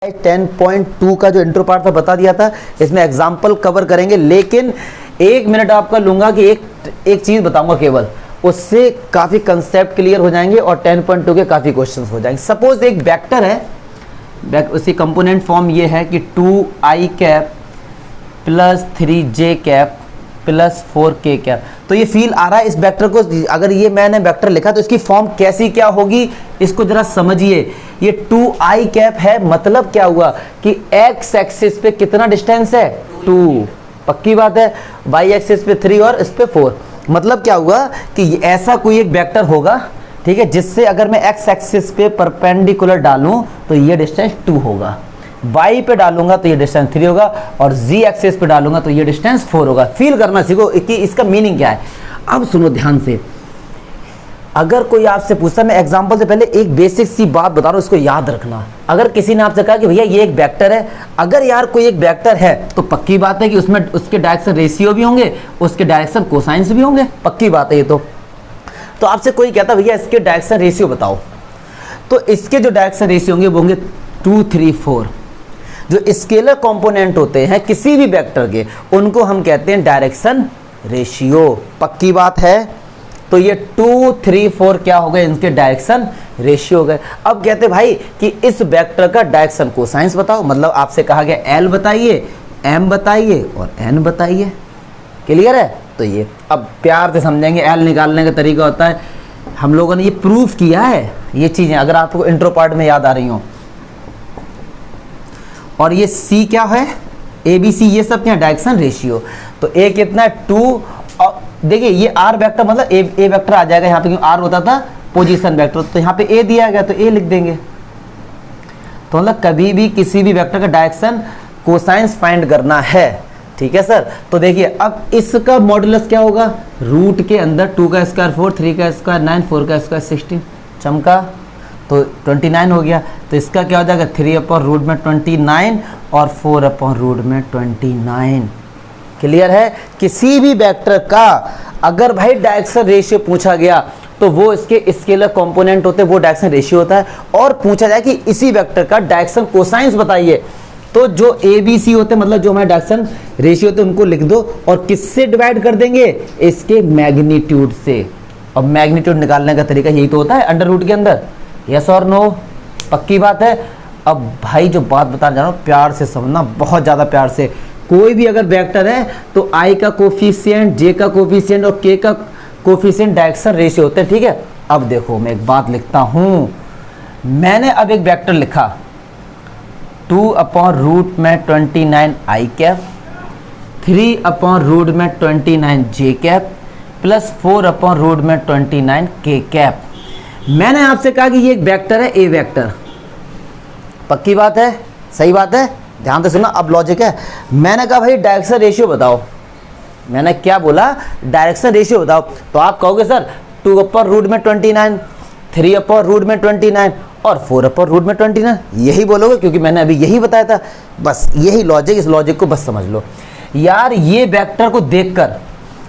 10.2 का जो intro part था बता दिया था, इसमें एग्जाम्पल कवर करेंगे, लेकिन 1 मिनट आपका लूंगा कि एक चीज बताऊंगा केवल, उससे काफी कंसेप्ट क्लियर हो जाएंगे और 10.2 के काफी क्वेश्चंस हो जाएंगे। सपोज एक वेक्टर है, उसकी कंपोनेंट फॉर्म ये है कि 2i cap plus 3j cap plus 4k cap. तो ये फील आ रहा है इस वेक्टर को, अगर ये मैंने वेक्टर लिखा तो इसकी फॉर्म कैसी क्या होगी, इसको जरा समझिए। ये 2i कैप है, मतलब क्या हुआ कि x एक्सिस पे कितना डिस्टेंस है 2, पक्की बात है, y एक्सिस पे 3 और इस पे 4। मतलब क्या हुआ कि ऐसा कोई एक वेक्टर होगा, ठीक है, जिससे अगर मैं x एक्सिस पे परपेंडिकुलर डालूं तो ये डिस्टेंस 2 होगा, y पे डालूंगा तो ये डिस्टेंस 3 होगा और z एक्सिस पे डालूंगा तो ये डिस्टेंस 4 होगा। फील करना सीखो कि इसका मीनिंग क्या है। अब सुनो ध्यान से, अगर कोई आपसे पूछता, मैं एग्जांपल से पहले एक बेसिक सी बात बता रहा हूं, इसको याद रखना। अगर किसी ने आपसे कहा कि भैया ये एक वेक्टर है, अगर यार कोई एक वेक्टर है तो पक्की बात है कि उसमें उसके डायरेक्शन रेशियो भी होंगे, उसके डायरेक्शन कोसाइंस भी होंगे, पक्की बात है ये तो आपसे कोई कहता भैया इसके डायरेक्शन रेशियो बताओ, तो इसके जो डायरेक्शन रेशियो होंगे वो होंगे 2, 3, 4। जो स्केलर कंपोनेंट होते हैं किसी भी वेक्टर के, उनको हम कहते हैं डायरेक्शन रेशियो, पक्की बात है। तो ये 2, 3, 4 क्या हो गए, इनके डायरेक्शन रेशियो हो गए। अब कहते भाई कि इस वेक्टर का डायरेक्शन कोसाइंस बताओ, मतलब आपसे कहा गया एल बताइए, एम बताइए और एन बताइए, क्लियर है। तो ये अब प्यार से समझेंगे, एल निकालने का तरीका होता है, हम लोगों ने ये प्रूफ किया है ये चीजें, अगर आपको इंट्रो पार्ट में याद आ रही हो। और ये सी क्या है, ए बी सी, ये सब क्या डायरेक्शन रेशियो। तो ए कितना है 2, और देखिए ये आर वेक्टर, मतलब ए वेक्टर आ जाएगा यहाँ पे, क्योंकि आर होता था पोजीशन वेक्टर, तो यहाँ पे ए दिया गया तो ए लिख देंगे। तो मतलब कभी भी किसी भी वेक्टर का डायरेक्शन कोसाइंस फाइंड करना है, ठीक है सर। तो देखिए अब इसका मॉडुलस क्या होगा, रूट के अंदर 2 का स्क्वायर 4, 3 का स्क्वायर 9, 4 का स्क्वायर 16, चमका तो 29 हो गया। तो इसका क्या हो जाएगा 3/रूट में 29 और 4/रूट में 29। क्लियर है। किसी भी वेक्टर का अगर भाई डायरेक्शन रेशियो पूछा गया तो वो इसके स्केलर कंपोनेंट होते हैं, वो डायरेक्शन रेशियो होता है। और पूछा जाए कि इसी वेक्टर का डायरेक्शन कोसाइंस बताइए, तो जो ए बी सी होते हैं, मतलब जो हमारे डायरेक्शन रेशियो होते हैं, उनको लिख दो और किससे डिवाइड कर देंगे, इसके मैग्नीट्यूड से। और मैग्नीट्यूड निकालने का तरीका यही तो होता है अंडर रूट के अंदर, यस और नो, पक्की बात है। अब भाई जो बात बताने जा रहा हूँ प्यार से समझना, बहुत ज़्यादा प्यार से। कोई भी अगर वेक्टर है तो i का कोफिशिएंट, j का कोफिशिएंट और k का कोफिशिएंट डायरेक्शन रेशियो होते हैं, ठीक है। अब देखो मैं एक बात लिखता हूँ, मैंने अब एक वेक्टर लिखा 2/रूट में 29 i कैप, 3/रूट में 29 j कैप प्लस 4/रूट में 29 k कैप। मैंने आपसे कहा कि ये एक वेक्टर है, ए वेक्टर, पक्की बात है, सही बात है, ध्यान से सुनना। अब लॉजिक है, मैंने कहा भाई डायरेक्शन रेशियो बताओ, मैंने क्या बोला, डायरेक्शन रेशियो बताओ। तो आप कहोगे सर 2/रूट में 29, 3/रूट में 29 और 4/रूट में 29, यही बोलोगे क्योंकि मैंने अभी यही बताया था। बस यही लॉजिक, इस लॉजिक को बस समझ लो यार। ये वेक्टर को देखकर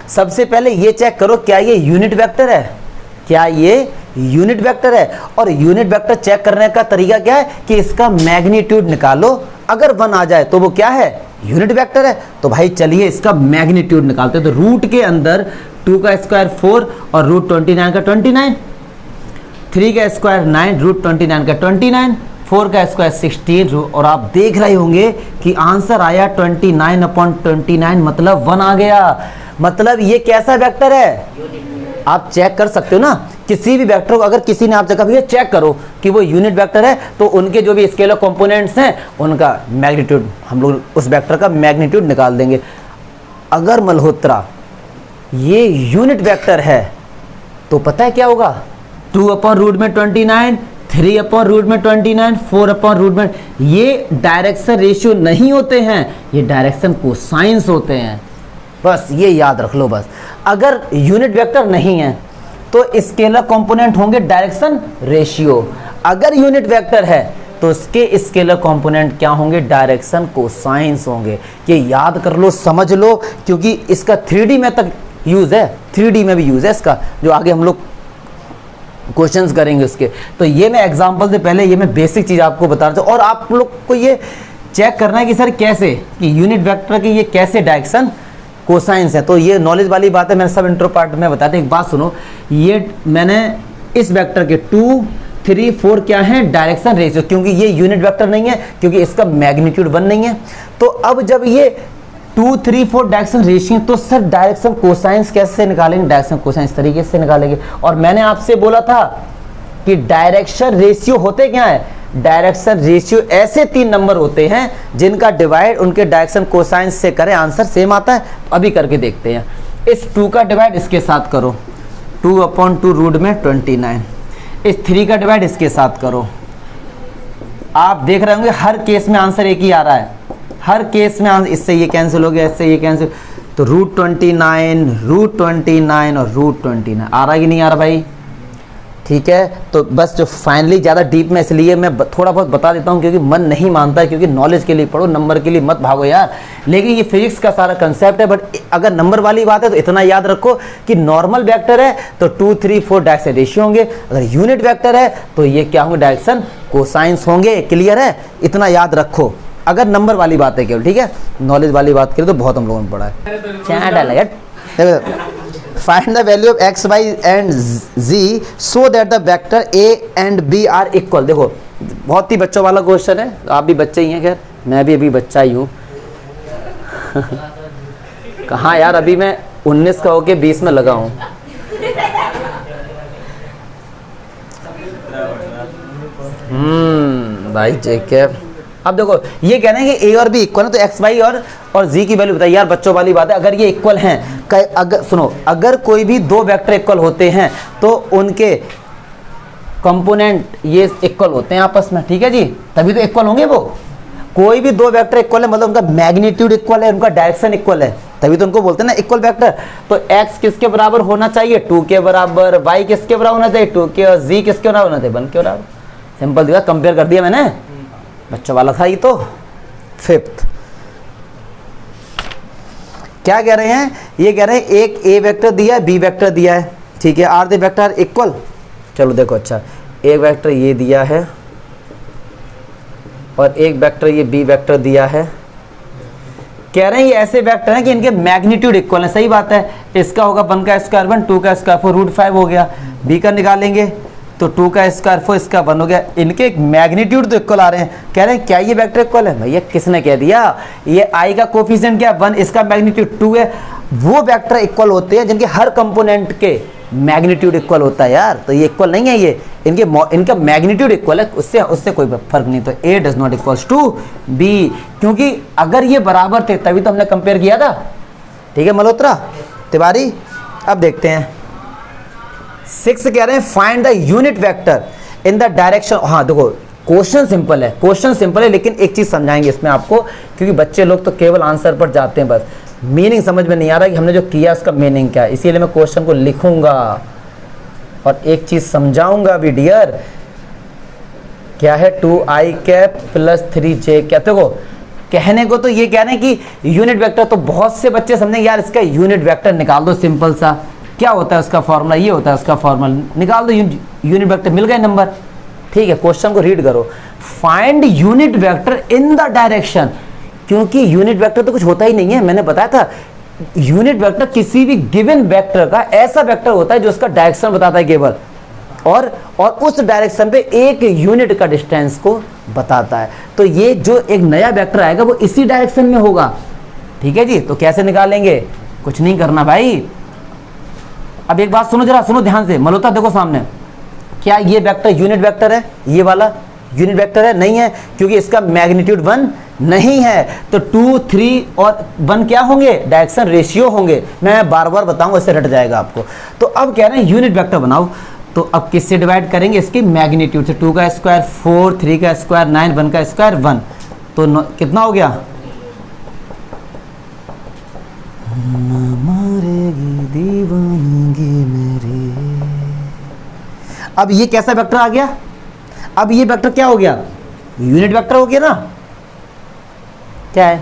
सबसे पहले ये चेक करो क्या ये यूनिट वेक्टर है, क्या ये यूनिट वेक्टर है। और यूनिट वेक्टर चेक करने का तरीका क्या है कि इसका मैग्नीट्यूड निकालो, अगर 1 आ जाए तो वो क्या है, यूनिट वेक्टर है। तो भाई चलिए इसका मैग्नीट्यूड निकालते हैं। तो रूट के अंदर 2 का स्क्वायर 4 और रूट 29 का 29, 3 का स्क्वायर 9, रूट 29 का 29, 4 का स्क्वायर 16। और आप देख रहे होंगे कि आंसर आया 29/29, मतलब 1 आ गया। मतलब ये कैसा वेक्टर है, आप चेक कर सकते हो ना किसी भी वेक्टर को। अगर किसी ने आपसे कहा भैया चेक करो कि वो यूनिट वेक्टर है, तो उनके जो भी स्केलर कंपोनेंट्स हैं उनका मैग्नीट्यूड, हम लोग उस वेक्टर का मैग्नीट्यूड निकाल देंगे। अगर मल्होत्रा ये यूनिट वेक्टर है तो पता है क्या होगा, 2/रूट में 29, 3/रूट में 29, 4/रूट में, ये डायरेक्शन रेशियो नहीं होते हैं, ये डायरेक्शन कोसाइंस होते हैं। बस ये याद रख लो बस। अगर यूनिट वेक्टर नहीं है तो स्केलर कंपोनेंट होंगे डायरेक्शन रेशियो, अगर यूनिट वेक्टर है तो इसके स्केलर कंपोनेंट क्या होंगे, डायरेक्शन कोसाइंस होंगे। ये याद कर लो, समझ लो, क्योंकि इसका 3D में तक यूज है, 3D में भी यूज है इसका, जो आगे हम लोग क्वेश्चंस करेंगे उसके। तो ये मैं एग्जांपल से पहले ये मैं बेसिक चीज़ आपको बता रहा था, और आप लोग को ये चेक करना है कि सर कैसे, कि यूनिट वेक्टर की ये कैसे डायरेक्शन कोसाइंस है। तो ये नॉलेज वाली बात है, मैंने सब इंट्रो पार्ट में बताया था। एक बात सुनो, ये मैंने इस वेक्टर के 2, 3, 4 क्या है डायरेक्शन रेशियो, क्योंकि ये यूनिट वेक्टर नहीं है, क्योंकि इसका मैग्नीट्यूड 1 नहीं है। तो अब जब ये 2, 3, 4 डायरेक्शन रेशियो, तो सर डायरेक्शन कोसाइंस कैसे निकालेंगे, डायरेक्शन कोसाइंस तरीके से निकालेंगे। और मैंने आपसे बोला था कि डायरेक्शन रेशियो होते क्या है, डायरेक्शन रेशियो ऐसे 3 नंबर होते हैं जिनका डिवाइड उनके डायरेक्शन कोसाइंस से करें आंसर सेम आता है। अभी करके देखते हैं। इस 2 का डिवाइड इसके साथ करो, 2/2 रूट में 29। इस 3 का डिवाइड इसके साथ करो। आप देख रहे होंगे हर केस में आंसर एक ही आ रहा है, हर केस में आंसर, इससे ये कैंसिल हो गया, इससे ये कैंसिल, तो √29 √29 और √29 आ रहा कि नहीं आ रहा भाई? ठीक है। तो बस जो फाइनली ज़्यादा डीप में इसलिए मैं थोड़ा बहुत बता देता हूँ क्योंकि मन नहीं मानता है, क्योंकि नॉलेज के लिए पढ़ो, नंबर के लिए मत भागो यार। लेकिन ये फिजिक्स का सारा कंसेप्ट है। बट अगर नंबर वाली बात है तो इतना याद रखो कि नॉर्मल वेक्टर है तो 2, 3, 4 डायरेक्शन रेशियो होंगे, अगर यूनिट वेक्टर है तो ये क्या होंगे, डायरेक्शन कोसाइंस होंगे। क्लियर है? इतना याद रखो अगर नंबर वाली बात है केवल। ठीक है, नॉलेज वाली बात करें तो बहुत हम लोगों ने पढ़ा है। क्या डाला? Find the value of x, y and z so that the vector a and b are equal। देखो बहुत ही बच्चों वाला क्वेश्चन है, आप भी बच्चे ही हैं, खैर मैं भी अभी बच्चा ही हूँ। कहाँ यार, अभी मैं 19 का होके 20 में लगा हूँ। भाई जेके, अब देखो ये कह रहे हैं कि a और b इक्वल है, तो x, y और z की वैल्यू बताइए। यार बच्चों वाली बात है, अगर ये इक्वल हैं, अगर सुनो, अगर कोई भी 2 वेक्टर इक्वल होते हैं तो उनके कंपोनेंट ये इक्वल होते हैं आपस में। ठीक है जी, तभी तो इक्वल होंगे वो। कोई भी 2 वेक्टर इक्वल है मतलब उनका मैग्नीट्यूड इक्वल है, उनका डायरेक्शन इक्वल है, तभी तो उनको बोलते हैं ना इक्वल वेक्टर। तो x किसके बराबर होना चाहिए, 2 के बराबर, y किसके बराबर होना चाहिए, 2 के, और z किसके बराबर होना चाहिए, 1 के बराबर। सिंपल दिखा, कंपेयर कर दिया मैंने, बच्चों वाला था ये। तो 5th क्या कह रहे हैं, ये कह रहे हैं एक a वेक्टर दिया है, b वेक्टर दिया है। ठीक है, आर द वेक्टर इक्वल। चलो देखो, अच्छा एक वेक्टर ये दिया है और एक वेक्टर ये b वेक्टर दिया है। कह रहे हैं ये ऐसे वेक्टर हैं कि इनके मैग्नीट्यूड इक्वल है। सही बात है, इसका होगा 1 का स्क्वायर 1, 2 का स्क्वायर 4, √5 हो गया। b का निकालेंगे तो 2 का स्क्वायर 4, इसका 1 हो गया। इनके मैग्नीट्यूड तो इक्वल आ रहे हैं। कह रहे हैं क्या ये वेक्टर इक्वल है? भैया किसने कह दिया? ये i का कोफिशिएंट क्या 1, इसका मैग्नीट्यूड 2 है। वो वेक्टर इक्वल होते हैं जिनके हर कंपोनेंट के मैग्नीट्यूड इक्वल होता है यार। तो ये इक्वल नहीं है, ये इनका मैग्नीट्यूड इक्वल है, उससे कोई फर्क नहीं। तो a does not equals to b, क्योंकि अगर ये बराबर थे तभी तो हमने कंपेयर किया था। ठीक है मल्होत्रा, तिवारी। अब देखते हैं 6 कह रहे हैं find the unit vector in the direction. हाँ देखो, क्वेश्चन सिंपल है, क्वेश्चन सिंपल है, लेकिन एक चीज समझाएंगे इसमें आपको, क्योंकि बच्चे लोग तो केवल आंसर पर जाते हैं, बस मीनिंग समझ में नहीं आ रहा कि हमने जो किया उसका मीनिंग क्या है। इसीलिए मैं क्वेश्चन को लिखूंगा और एक चीज समझाऊंगा भी डियर, क्या है 2i cap plus 3j cap. देखो कहने को तो ये कह रहे हैं कि यूनिट वेक्टर, तो बहुत से बच्चे समझेंगे यार इसका यूनिट वेक्टर निकाल दो, सिंपल सा। क्या होता है उसका फॉर्मूला, ये होता है उसका फॉर्मूला, निकाल दो यूनिट वेक्टर, मिल गए नंबर। ठीक है, क्वेश्चन को रीड करो, find unit vector in the direction. क्योंकि यूनिट वेक्टर तो कुछ होता ही नहीं है, मैंने बताया था यूनिट वेक्टर किसी भी गिवन वेक्टर का ऐसा वेक्टर होता है जो उसका डायरेक्शन बताता है केवल, और उस डायरेक्शन पे एक यूनिट का डिस्टेंस को बताता है। तो ये जो एक नया वेक्टर आएगा वो इसी डायरेक्शन में होगा। ठीक है जी, तो कैसे निकालेंगे, कुछ नहीं करना भाई। अब एक बात सुनो, जरा सुनो ध्यान से, मल्होत्रा देखो सामने, क्या ये वेक्टर यूनिट वेक्टर है? ये वाला यूनिट वेक्टर है? नहीं है, क्योंकि इसका मैग्नीट्यूड 1 नहीं है। तो 2, 3 और 1 क्या होंगे, डायरेक्शन रेशियो होंगे। मैं बार बार बताऊंगा, इससे रट जाएगा आपको। तो अब कह रहे हैं यूनिट वेक्टर बनाओ, तो अब किससे डिवाइड करेंगे, इसके मैग्नीट्यूड से। 2 का स्क्वायर 4, 3 का स्क्वायर 9, 1 का स्क्वायर 1, तो कितना हो गया, अब ये कैसा वेक्टर आ गया, अब ये वेक्टर क्या हो गया, यूनिट वेक्टर हो गया ना। क्या है,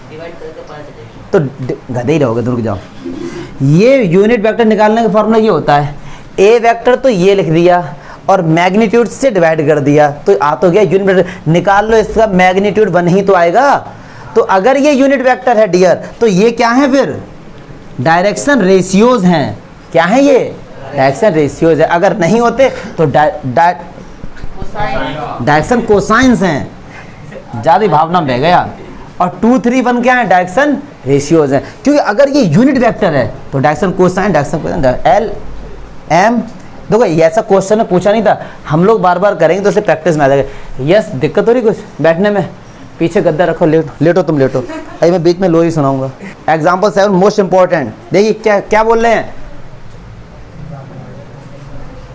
डिवाइड करके पता चलेगा, तो गधे ही रहोगे, रुक जाओ। ये यूनिट वेक्टर निकालने का फॉर्मूला ये होता है ए वेक्टर तो ये लिख दिया और मैग्नीट्यूड से डिवाइड कर दिया तो आ तो गया यूनिट वेक्टर। निकाल लो इसका मैग्नीट्यूड 1 ही तो आएगा। तो अगर ये यूनिट वेक्टर है डियर तो ये क्या है फिर डायरेक्शन रेशियोज हैं। क्या है ये डायरेक्शन रेशियोज है। अगर नहीं होते तो डायरेक्शन कोसाइंस हैं। ज़्यादा भावना बह गया। और 2 3 1 क्या है डायरेक्शन रेशियोज हैं। क्योंकि अगर ये यूनिट वेक्टर है तो डायरेक्शन कोसाइन एल एम। देखो ऐसा क्वेश्चन में पूछा नहीं था, हम लोग बार बार करेंगे तो उसे प्रैक्टिस में आ जाएगा। यस दिक्कत हो रही कुछ बैठने में, पीछे गद्दा रखो, लेटो तुम लेटो। अरे मैं बीच में लो ही सुनाऊंगा। Example 7 most important. देखिए क्या क्या बोल रहे हैं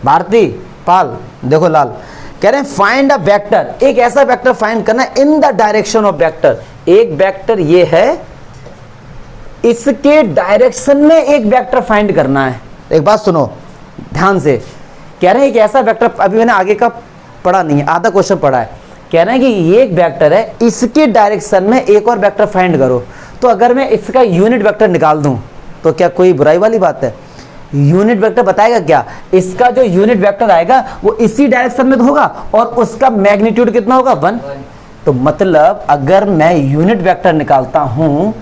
भारती पाल, देखो लाल कह रहे हैं फाइंड अ वेक्टर, एक ऐसा वेक्टर फाइंड करना इन द डायरेक्शन ऑफ वेक्टर। एक वेक्टर ये है, इसके डायरेक्शन में एक वेक्टर फाइंड करना है। एक बात सुनो ध्यान से, कह रहे हैं कि ऐसा वेक्टर, अभी मैंने आगे का पढ़ा नहीं है, आधा क्वेश्चन पढ़ा है। कह रहे हैं कि ये एक वेक्टर है, इसके डायरेक्शन में एक और वेक्टर फाइंड करो। तो अगर मैं इसका यूनिट वेक्टर निकाल दूं तो क्या कोई बुराई वाली बात है? यूनिट वेक्टर बताएगा क्या? इसका जो यूनिट वेक्टर आएगा वो इसी डायरेक्शन में तो होगा और उसका मैग्नीट्यूड कितना होगा 1। तो मतलब अगर मैं यूनिट वेक्टर निकालता हूं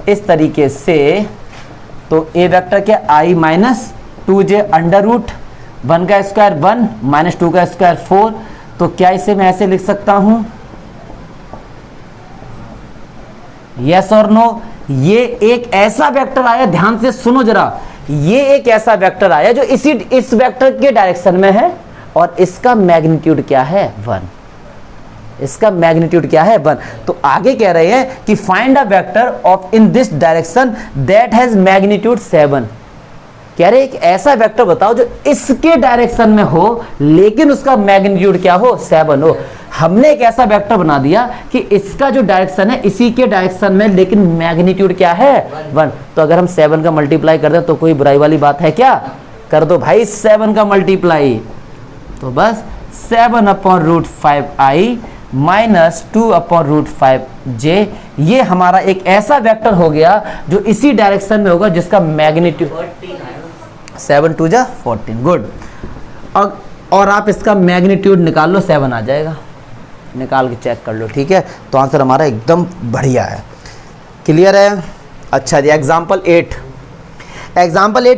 इस तरीके से तो ए वेक्टर क्या आई माइनस 2j अंडर रूट 1 का स्क्वायर 1 माइनस 2 का स्क्वायर 4। तो क्या इसे मैं ऐसे लिख सकता हूं? यस और नो? ये एक ऐसा वेक्टर आया, ध्यान से सुनो जरा, ये एक ऐसा वेक्टर आया जो इस वेक्टर के डायरेक्शन में है और इसका मैग्नीट्यूड क्या है 1। इसका मैग्नीट्यूड क्या है 1। तो आगे कह रहे हैं कि find a vector of in this direction that has magnitude 7। कह रहे हैं एक ऐसा वेक्टर बताओ जो इसके डायरेक्शन में हो लेकिन उसका मैग्नीट्यूड क्या हो 7 हो। हमने एक ऐसा वेक्टर बना दिया कि इसका जो डायरेक्शन है इसी के डायरेक्शन में लेकिन मैग्नीट्यूड क्या है 1। तो अगर हम 7 का मल्टीप्लाई कर दें तो कोई बुराई वाली बात है क्या? कर दो भाई 7 का मल्टीप्लाई। तो बस 7/√5i माइनस 2/√5j, ये हमारा एक ऐसा वेक्टर हो गया जो इसी डायरेक्शन में होगा जिसका मैग्नीट्यूड 7 2 जा 14। गुड। और आप इसका मैग्नीट्यूड निकाल लो, 7 आ जाएगा, निकाल के चेक कर लो। ठीक है, तो आंसर हमारा एकदम बढ़िया है। क्लियर है? अच्छा जी, एग्जाम्पल 8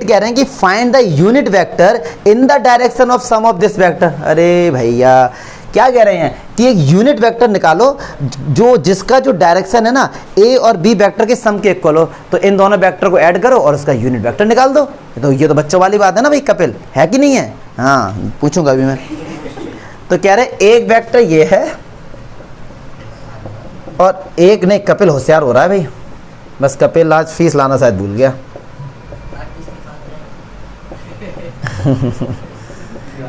कह रहे हैं कि find the unit vector in the direction of sum of this vector. अरे भैया क्या कह रहे हैं कि एक यूनिट वेक्टर निकालो जो जिसका जो डायरेक्शन है ना ए और बी वेक्टर के सम के इक्वल हो। तो इन दोनों वेक्टर को ऐड करो और उसका यूनिट वेक्टर निकाल दो। तो ये तो बच्चों वाली बात है ना भाई, कपिल है कि नहीं है? हाँ पूछूंगा अभी मैं। तो कह रहे एक वेक्टर ये है और एक नहीं, कपिल होशियार हो रहा है भाई, बस कपिल आज फीस लाना शायद भूल गया।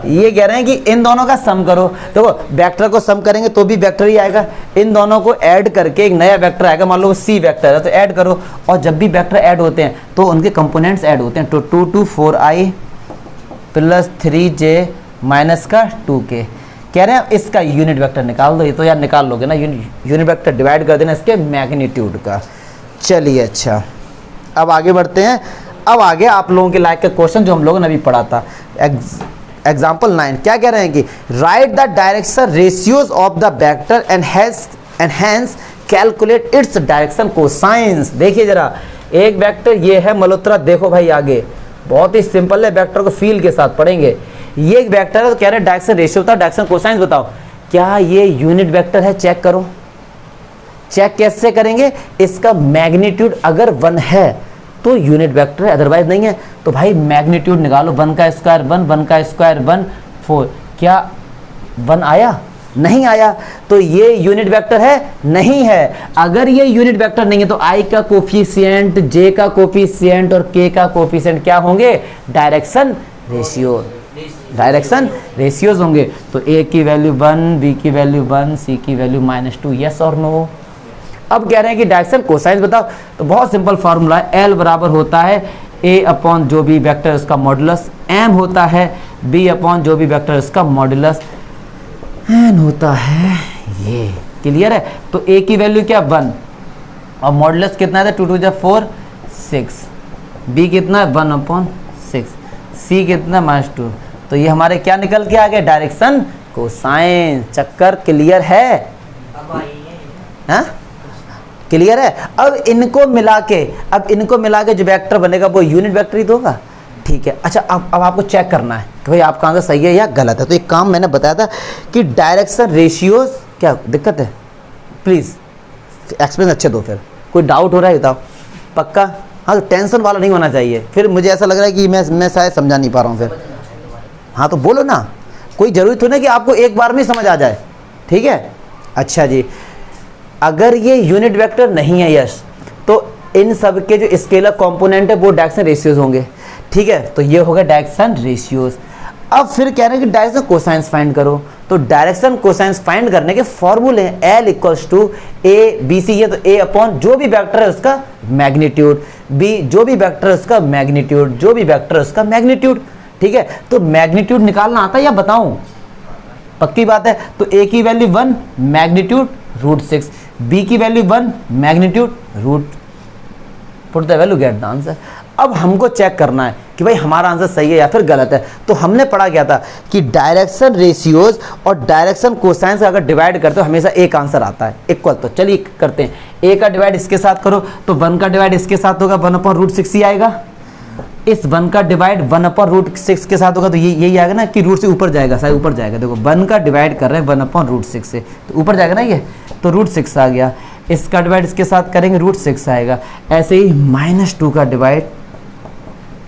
ये कह रहे हैं कि इन दोनों का सम करो। देखो वेक्टर को सम करेंगे तो भी वेक्टर ही आएगा, इन दोनों को ऐड करके एक नया वेक्टर आएगा। मान लो सी वेक्टर है तो ऐड करो, और जब भी वेक्टर ऐड होते हैं तो उनके कंपोनेंट्स ऐड होते हैं। तो 2 2 4i प्लस 3j माइनस का 2k। कह रहे हैं इसका यूनिट वेक्टर निकाल दो। ये तो यार निकाल लोगे ना, यूनिट वेक्टर डिवाइड कर देना इसके मैग्नीट्यूड का। चलिए अच्छा, अब आगे बढ़ते हैं। अब आगे आप लोगों के लायक का क्वेश्चन जो हम लोगों ने अभी पढ़ा था, एग्जाम्पल 9 क्या कह रहे हैं कि write the direction ratios of the vector and hence calculate its direction cosines. देखिए जरा, एक वेक्टर ये है मल्होत्रा, देखो भाई आगे बहुत ही सिंपल है, वेक्टर को फील के साथ पढ़ेंगे। ये एक वेक्टर है तो कह रहे हैं डायरेक्शन रेशियो बताओ, डायरेक्शन कोसाइंस बताओ। क्या ये यूनिट वेक्टर है? चेक करो। चेक कैसे करेंगे? इसका मैग्नीट्यूड अगर 1 है तो यूनिट वेक्टर है, अदरवाइज नहीं है। तो भाई मैग्नीट्यूड निकालो, 1 का स्क्वायर 1 1 का स्क्वायर 1 4। क्या 1 आया? नहीं आया। तो ये यूनिट वेक्टर है? नहीं है। अगर ये यूनिट वेक्टर नहीं है तो i का कोफिशिएंट, j का कोफिशिएंट और k का कोफिशिएंट क्या होंगे? डायरेक्शन रेशियो, डायरेक्शन रेशियोज होंगे। तो a की वैल्यू 1, b की वैल्यू 1, c की वैल्यू -2। यस और नो? अब कह रहे हैं कि डायरेक्शन कोसाइंस बताओ। तो बहुत सिंपल फार्मूला है, L बराबर होता है a अपॉन जो भी वेक्टर उसका मॉडुलस, m होता है b अपॉन जो भी वेक्टर उसका मॉडुलस, n होता है ये। क्लियर है? तो a की वैल्यू क्या 1 और मॉडुलस कितना है? 2 2 4 6। b कितना है? 1/6। सी कितना -2, तो ये हमारे क्या निकल के आ गया, डायरेक्शन कोसाइन। चक्कर क्लियर है? हाँ क्लियर है। अब इनको मिला के जो वेक्टर बनेगा वो यूनिट वेक्टर ही तो होगा। ठीक है, अच्छा अब आपको चेक करना है कि भाई आपका आंसर सही है या गलत है। तो एक काम मैंने बताया था कि डायरेक्शन रेशियोज, क्या दिक्कत है? प्लीज़ एक्सप्लेन अच्छे दो, फिर कोई डाउट हो रहा है बताओ, पक्का? हाँ तो टेंशन वाला नहीं होना चाहिए, फिर मुझे ऐसा लग रहा है कि मैं शायद समझा नहीं पा रहा हूँ फिर। हाँ तो बोलो ना, कोई ज़रूरी तो नहीं कि आपको एक बार में समझ आ जाए। ठीक है, अच्छा जी, अगर ये यूनिट वेक्टर नहीं है यश, तो इन सब के जो स्केलर कंपोनेंट है वो डायरेक्शन रेशियोज होंगे। ठीक है, तो ये होगा डायरेक्शन रेशियोज। अब फिर कह रहे हैं कि डायरेक्शन कोसाइंस फाइंड करो, तो डायरेक्शन कोसाइंस फाइंड करने के फॉर्मूले हैं L equals to A B C है, तो A अपॉन जो भी वेक्टर है उसका मैग्नीट्यूड, B जो भी वेक्टर है उसका मैग्नीट्यूड, जो भी वेक्टर है उसका मैग्नीट्यूड। ठीक है, तो मैग्नीट्यूड निकालना आता है या बताऊं? पक्की बात है। तो A की वैल्यू 1 मैग्नीट्यूड √6, B की value 1 magnitude put the value get the answer. अब हमको चेक करना है कि भाई हमारा आंसर सही है या फिर गलत है। तो हमने पढ़ा क्या था कि डायरेक्शन रेशियोज और डायरेक्शन कोसाइंस अगर डिवाइड करते हो हमेशा एक आंसर आता है इक्वल। तो चलिए करते हैं, A का डिवाइड इसके साथ करो तो 1 का डिवाइड इसके साथ होगा, 1/√6 ही आएगा। इस 1 का डिवाइड 1/√6 के साथ होगा तो यही आएगा ना कि रूट से ऊपर जाएगा, शायद ऊपर जाएगा। देखो 1 का डिवाइड कर रहे हैं 1/√6 से, तो ऊपर जाएगा ना ये, तो √6 आ गया। इसका डिवाइड इसके साथ करेंगे √6 आएगा। ऐसे ही -2 का डिवाइड,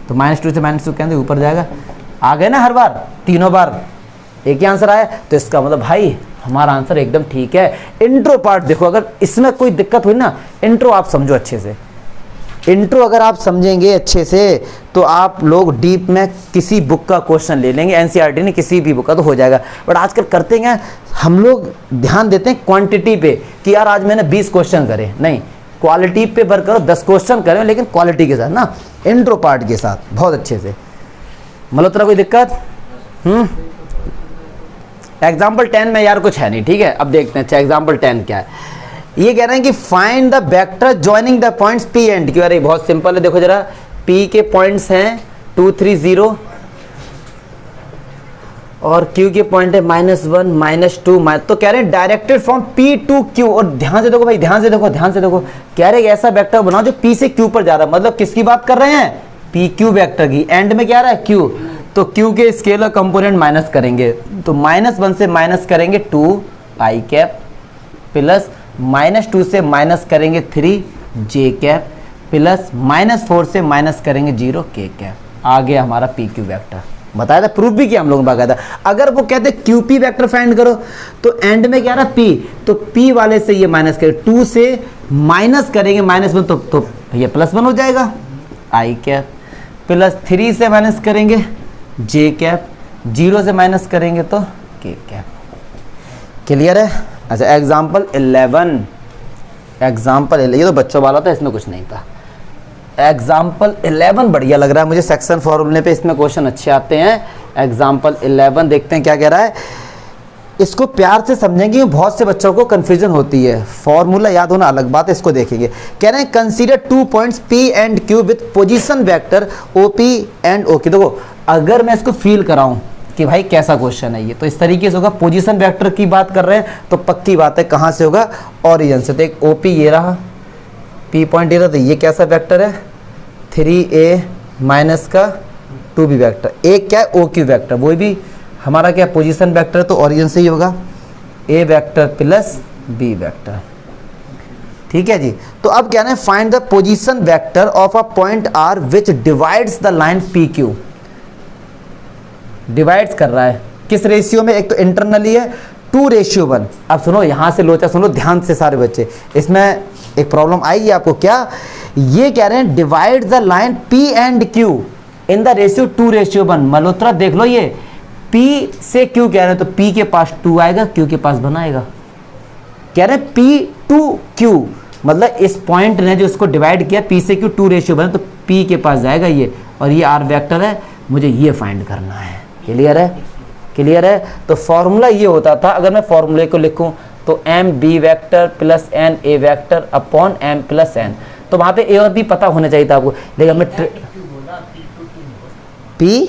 तो -2 से -2 कहते ऊपर जाएगा, आ गए ना हर बार, तीनों बार एक ही आंसर आया। तो इसका मतलब भाई हमारा आंसर एकदम ठीक है। इंट्रो पार्ट देखो, अगर इसमें कोई दिक्कत हुई ना, इंट्रो आप समझो अच्छे से। इंट्रो अगर आप समझेंगे अच्छे से तो आप लोग डीप में किसी बुक का क्वेश्चन ले लेंगे, एनसीईआरटी ने किसी भी बुक का, तो हो जाएगा। बट आजकल करते हैं हम लोग, ध्यान देते हैं क्वांटिटी पे कि यार आज मैंने 20 क्वेश्चन करे, नहीं, क्वालिटी पे वर्क करो, 10 क्वेश्चन करें लेकिन क्वालिटी के साथ ना, इंट्रो पार्ट के साथ बहुत अच्छे से। मल्होत्रा कोई दिक्कत? एग्जाम्पल 10 में यार कुछ है नहीं। ठीक है, अब देखते हैं अच्छा एग्जाम्पल 10 क्या है। ये कह रहे हैं कि find the vector joining the points P and Q। अरे बहुत सिंपल है, देखो जरा, P के पॉइंट्स हैं 2 3 0 और Q के पॉइंट है -1 -2, तो कह रहे हैं directed from P to Q। और ध्यान से देखो भाई, ध्यान से देखो, कह रहे हैं ऐसा वेक्टर बनाओ जो P से Q पर जा रहा है। मतलब किसकी बात कर रहे हैं? PQ वेक्टर की। एंड में क्या रहा है? Q। तो Q के स्केलर कंपोनेंट माइनस करेंगे, तो -1 से माइनस करेंगे 2 i कैप, प्लस -2 से माइनस करेंगे 3 j कैप, प्लस -4 से माइनस करेंगे 0 k कैप। आ गया हमारा PQ वेक्टर। बताया था, प्रूफ भी किया हम लोगों ने बकायदा। अगर वो कहते QP वेक्टर फाइंड करो तो एंड में क्या रहा? P, तो P वाले से ये माइनस करें, 2 से माइनस करेंगे -1 तो ये +1 हो जाएगा i कैप, प्लस 3 से माइनस करेंगे j कैप, 0 से माइनस करेंगे तो k कैप। क्लियर है? अच्छा एग्जाम्पल 11, ये तो बच्चों वाला था, इसमें कुछ नहीं था। एग्जाम्पल 11 बढ़िया लग रहा है मुझे, सेक्शन फॉर्मूले पे इसमें क्वेश्चन अच्छे आते हैं। एग्जाम्पल 11 देखते हैं क्या कह रहा है। इसको प्यार से समझेंगे, बहुत से बच्चों को कंफ्यूजन होती है, फॉर्मूला याद होना अलग बात है, इसको देखेंगे। कह रहे हैं consider 2 points P and Q with position vector OP and OK। देखो अगर मैं इसको फील कराऊं कि भाई कैसा क्वेश्चन है ये, तो इस तरीके से होगा। पोजीशन वेक्टर की बात कर रहे हैं तो पक्की बात है कहाँ से होगा? ओरिजिन से। तो एक OP ये रहा, P पॉइंट ये रहा, तो ये कैसा वेक्टर है? 3a माइनस का 2b वेक्टर। एक क्या है? OQ वेक्टर, वो भी हमारा क्या पोजीशन वेक्टर, तो ओरिजिन से ही होगा A vector plus B vector. ठीक है जी। तो अब क्या है, find the position vector of a point R which divides the line PQ। Divides कर रहा है किस रेशियो में? एक तो इंटरनली है 2:1। अब सुनो, यहां से लोचा सुनो ध्यान से सारे बच्चे, इसमें एक प्रॉब्लम आएगी आपको। क्या ये कह रहे हैं? Divide the line P and Q in the ratio 2:1। Malhotra देख लो, ये P से Q कह रहे हैं तो P के पास 2 आएगा, Q के पास 1 आएगा। कह रहे हैं P टू Q, मतलब इस पॉइंट ने जो इसको डिवाइड किया P से Q 2:1, तो P के पास जाएगा ये, और ये R वेक्टर है, मुझे ये फाइंड करना है। क्लियर है? क्लियर है? तो फॉर्मूला ये होता था, अगर मैं फॉर्मूले को लिखूं तो MB vector plus NA vector upon M plus N। तो वहां पे A और B पता होना चाहिए था आपको, लेकिन हमें P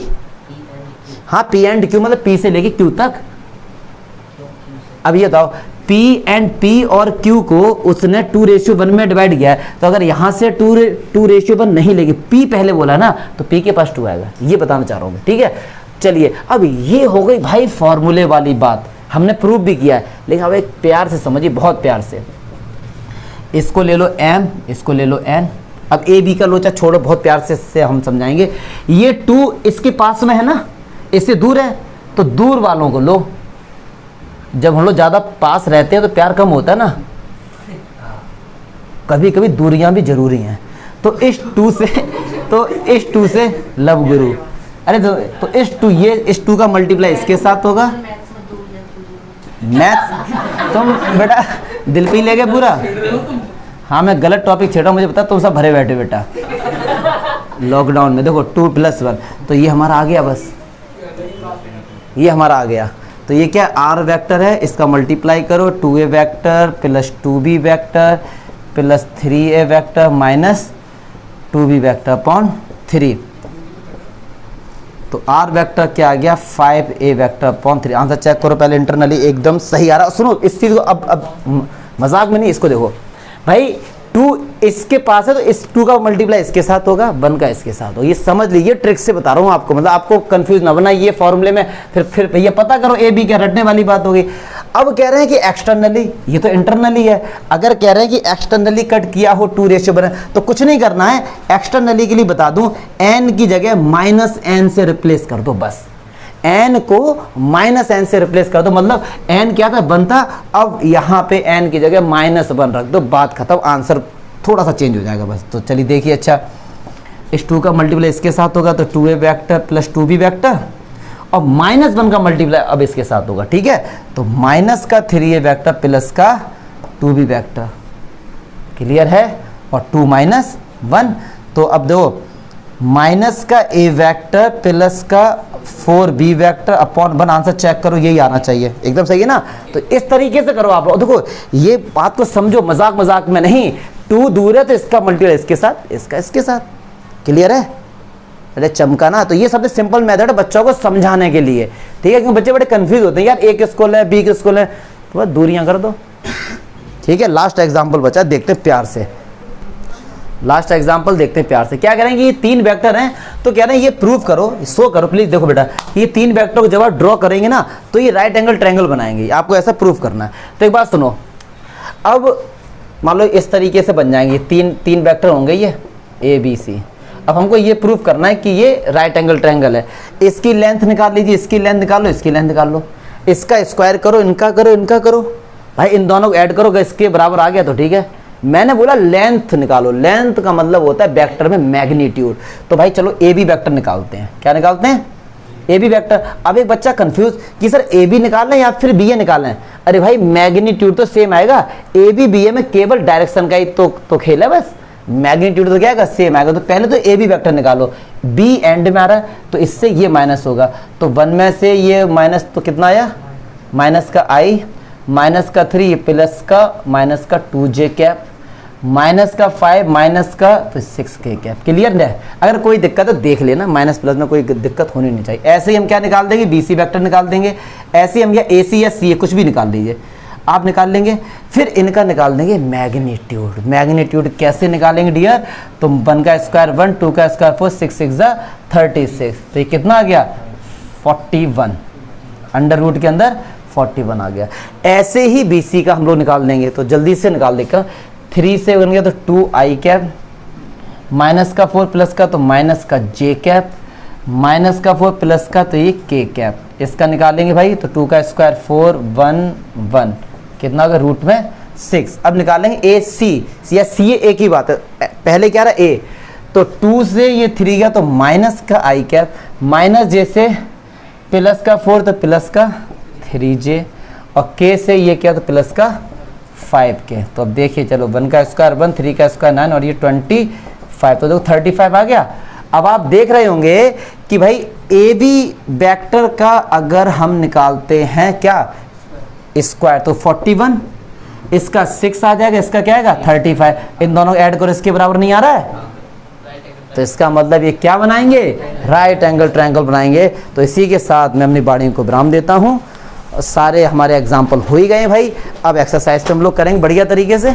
हाँ पी एंड क्यू मतलब पी से लेके क्यू तक। अब ये बताओ P एंड P और Q को उसने 2:1 में डिवाइड किया है, तो अगर यहाँ से 2:1 नहीं लेगी, P पहले बोला ना, तो P के पास 2 आएगा, ये बताना चाह रहा हूँ मैं, ठीक है। चलिए अब ये हो गई भाई फॉर्मूले वाली बात, हमने प्रूफ भी किया है, लेकिन अब एक प्यार से समझिए, बहुत प्यार से। इसको ले लो M, इसको ले लो N। अब A B का लोचा छोड़ो, बहुत प्यार से हम समझाएंगे। ये 2 इसके पास में है ना, इससे दूर है, तो दूर वालों को लो। जब हम लोग ज़्यादा पास रहते हैं तो प्यार कम होता है ना, कभी कभी दूरियां भी जरूरी हैं। तो इस 2 से लव गुरु, अरे तो इस 2 का मल्टीप्लाई इसके साथ होगा। मैथ्स तुम बेटा दिल पे ही ले गए पूरा। हाँ मैं गलत टॉपिक छेड़ा, मुझे पता, तुम सब भरे बैठे बेटा लॉकडाउन में। देखो 2 + 1, तो ये हमारा आ गया, बस ये हमारा आ गया। तो ये क्या R वेक्टर है, इसका मल्टीप्लाई करो 2a vector plus 2b vector plus 3a vector minus 2b vector upon 3। तो R वेक्टर क्या आ गया 5a vector upon 3। Answer check करो पहले इंटरनली, एकदम सही आ रहा। सुनो इस चीज़ को, अब मजाक में नहीं, इसको देखो भाई 2 इसके पास है तो इस 2 का मल्टीप्लाई इसके साथ होगा, 1 का इसके साथ होगा। ये समझ लीजिए, ट्रिक से बता रहा हूँ आपको, मतलब आपको कंफ्यूज ना बना ये फॉर्मूले में, फिर ये पता करो ए बी क्या, रटने वाली बात होगी। अब कह रहे हैं कि एक्सटर्नली, ये तो इंटरनली है। अगर कह रहे हैं कि एक्सटर्नली कट किया हो 2:1 तो कुछ नहीं करना है, एक्सटर्नली के लिए बता दूं, n की जगह -n से रिप्लेस कर दो, बस n को -n से रिप्लेस कर दो। मतलब n क्या था, 1 था, अब यहाँ पे n की जगह -1 रख दो, बात खत्म, आंसर थोड़ा सा चेंज हो जाएगा बस। तो चलिए देखिए, अच्छा इस 2 का मल्टीप्लाई इसके साथ होगा तो 2a vector plus 2b vector, और -1 का मल्टीप्लाई अब इसके साथ होगा, ठीक है। तो माइनस का 3a वेक्टर प्लस का 2b वेक्टर, क्लियर है, और 2 - 1। तो अब देखो माइनस का a वेक्टर प्लस का 4b vector upon 1, answer check करो, यही आना चाहिए, एकदम सही है ना। तो इस तरीके से करो आप लोग, देखो ये बात को समझो, मजाक में नहीं। 2 दूर है तो इसका मल्टीप्लाई इसके साथ, इसका इसके साथ, क्लियर है। अरे चमका ना, तो ये सबसे सिंपल मेथड है बच्चों को समझाने के लिए, ठीक है, क्योंकि बच्चे बड़े कंफ्यूज होते हैं, यार A किसको स्कूल है, B किसको स्कूल है, तो बस दूरियां कर दो, ठीक है। लास्ट एग्जाम्पल बचा, देखते हैं प्यार से, लास्ट एग्जाम्पल देखते हैं प्यार से। क्या करेंगे, ये 3 वेक्टर हैं, तो कह रहे हैं ये प्रूफ करो, शो करो प्लीज। देखो बेटा, ये 3 वेक्टर को जब आप ड्रॉ करेंगे ना, तो ये राइट एंगल ट्रायंगल बनाएंगे, आपको ऐसा प्रूफ करना है। तो एक बात सुनो, अब मान लो इस तरीके से बन जाएंगे, 3 वेक्टर होंगे ये A B C। अब हमको ये प्रूफ करना है कि ये राइट एंगल ट्रायंगल है। इसकी लेंथ निकाल लीजिए, इसकी लेंथ निकाल लो, इसकी लेंथ निकाल लो, इसका स्क्वायर करो, इनका करो, इनका करो, भाई इन दोनों को ऐड करो, इसके बराबर आ गया तो ठीक है। मैंने बोला लेंथ निकालो, लेंथ का मतलब होता है वेक्टर में मैग्नीट्यूड। तो भाई चलो ए बी वेक्टर निकालते हैं, क्या निकालते हैं, ए बी वेक्टर। अब एक बच्चा कंफ्यूज कि सर ए बी निकालना है या फिर बी ए निकालना है। अरे भाई मैग्नीट्यूड तो सेम आएगा, ए बी बी ए में केवल डायरेक्शन का ही तो खेल है, बस मैग्नीट्यूड तो क्या आएगा, सेम आएगा। तो पहले तो ए बी वेक्टर निकालो, बी एंड में आ रहा है तो इससे ये माइनस होगा, तो 1 में से ये माइनस तो कितना आया, माइनस का i, माइनस का 3 प्लस का माइनस का 2j कैप, माइनस का 5 माइनस का तो 6k कैप। क्लियर है। अगर कोई दिक्कत है देख लेना, माइनस प्लस में कोई दिक्कत होनी नहीं चाहिए। ऐसे ही हम क्या निकाल देंगे, BC वेक्टर निकाल देंगे, ऐसे हम या AC या CA कुछ भी निकाल दीजिए, आप निकाल लेंगे। फिर इनका निकाल देंगे मैग्नीट्यूड। मैग्नीट्यूड कैसे निकालेंगे डियर, तो 1 का स्क्वायर 1, 2 का स्क्वायर 4, 6 6 36, तो ये कितना आ गया 41, अंडर रूट के अंदर 41 आ गया। ऐसे ही BC का हम लोग निकाल देंगे, तो जल्दी से निकाल देगा। 3 से बन गया तो 2i कैप, माइनस का 4 प्लस का तो माइनस का j कैप, माइनस का 4 प्लस का तो ये k कैप। इसका निकालेंगे भाई तो 2 का स्क्वायर 4 1 1, कितना होगा रूट में 6। अब निकालेंगे AC या CA, एक ही बात है, पहले क्या रहा A, तो 2 से ये 3 गया तो माइनस का i कैप, माइनस j से प्लस का 4 तो प्लस का 3j, और k से ये क्या तो प्लस का 5k। तो अब देखिए चलो 1 का स्क्वायर 1, 3 का स्क्वायर 9 और ये 25, तो देखो 35 आ गया। अब आप देख रहे होंगे कि भाई ए बी वेक्टर का अगर हम निकालते हैं क्या स्क्वायर तो 41, इसका 6 आ जाएगा, इसका क्या आएगा 35, इन दोनों ऐड करो, इसके बराबर नहीं आ रहा है, तो इसका मतलब ये क्या बनाएंगे, राइट एंगल ट्रायंगल बनाएंगे। तो इसी के साथ मैं अपनी बाड़ी को विराम देता हूँ। सारे हमारे एग्जाम्पल हो ही गए भाई। अब एक्सरसाइज पे हम लोग करेंगे बढ़िया तरीके से।